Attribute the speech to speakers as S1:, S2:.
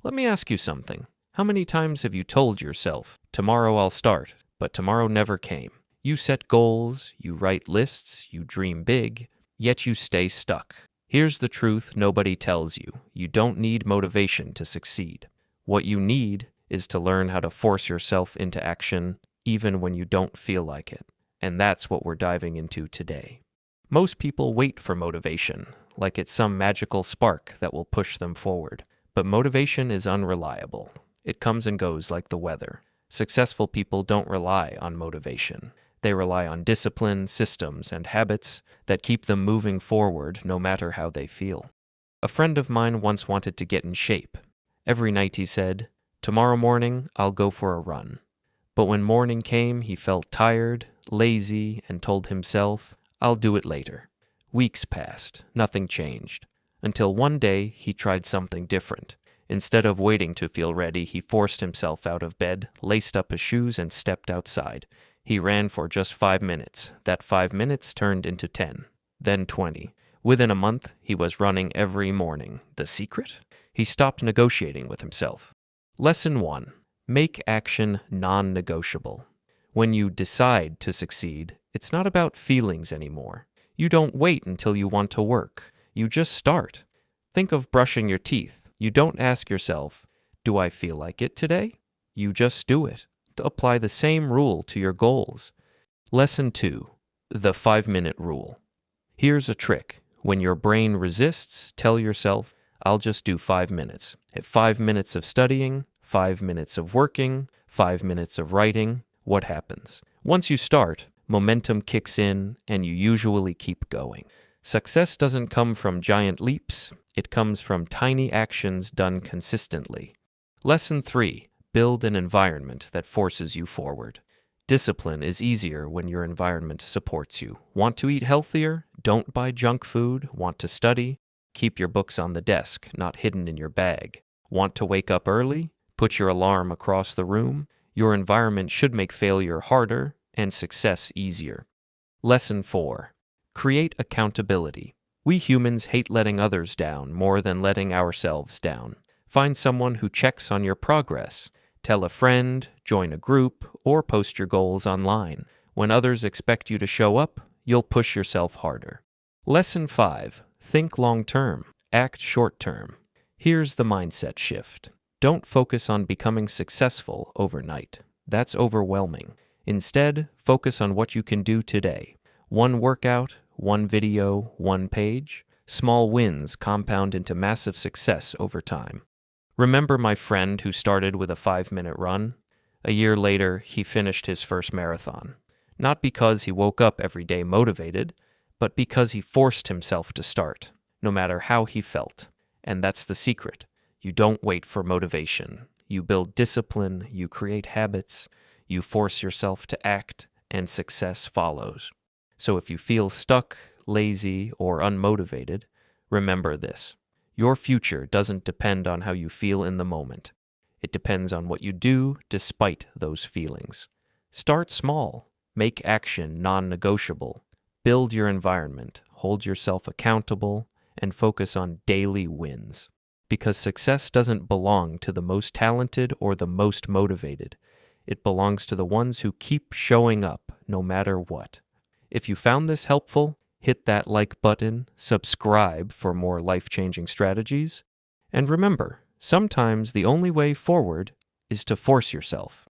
S1: Let me ask you something. How many times have you told yourself, tomorrow I'll start, but tomorrow never came? You set goals, you write lists, you dream big, yet you stay stuck. Here's the truth nobody tells you. You don't need motivation to succeed. What you need is to learn how to force yourself into action even when you don't feel like it. And that's what we're diving into today. Most people wait for motivation, like it's some magical spark that will push them forward. But motivation is unreliable. It comes and goes like the weather. Successful people don't rely on motivation. They rely on discipline, systems, and habits that keep them moving forward no matter how they feel. A friend of mine once wanted to get in shape. Every night he said, "Tomorrow morning, I'll go for a run." But when morning came, he felt tired, lazy, and told himself, "I'll do it later." Weeks passed, nothing changed, until one day he tried something different. Instead of waiting to feel ready, he forced himself out of bed, laced up his shoes, and stepped outside. He ran for just 5 minutes. That 5 minutes turned into 10, then 20. Within a month, he was running every morning. The secret? He stopped negotiating with himself. Lesson 1. Make action non-negotiable. When you decide to succeed, it's not about feelings anymore. You don't wait until you want to work. You just start. Think of brushing your teeth. You don't ask yourself, "Do I feel like it today?" You just do it. Apply the same rule to your goals. Lesson 2. The 5-minute rule. Here's a trick. When your brain resists, tell yourself, "I'll just do 5 minutes." At 5 minutes of studying, 5 minutes of working, 5 minutes of writing, what happens? Once you start, momentum kicks in and you usually keep going. Success doesn't come from giant leaps. It comes from tiny actions done consistently. Lesson 3. Build an environment that forces you forward. Discipline is easier when your environment supports you. Want to eat healthier? Don't buy junk food. Want to study? Keep your books on the desk, not hidden in your bag. Want to wake up early? Put your alarm across the room. Your environment should make failure harder and success easier. Lesson 4. Create accountability. We humans hate letting others down more than letting ourselves down. Find someone who checks on your progress. Tell a friend, join a group, or post your goals online. When others expect you to show up, you'll push yourself harder. Lesson 5. Think long-term, act short-term. Here's the mindset shift. Don't focus on becoming successful overnight. That's overwhelming. Instead, focus on what you can do today. One workout, one video, one page. Small wins compound into massive success over time. Remember my friend who started with a 5-minute run? A year later, he finished his first marathon. Not because he woke up every day motivated, but because he forced himself to start, no matter how he felt. And that's the secret. You don't wait for motivation. You build discipline, you create habits, you force yourself to act, and success follows. So if you feel stuck, lazy, or unmotivated, remember this. Your future doesn't depend on how you feel in the moment. It depends on what you do despite those feelings. Start small. Make action non-negotiable. Build your environment, hold yourself accountable, and focus on daily wins. Because success doesn't belong to the most talented or the most motivated. It belongs to the ones who keep showing up no matter what. If you found this helpful, hit that like button, subscribe for more life-changing strategies, and remember, sometimes the only way forward is to force yourself.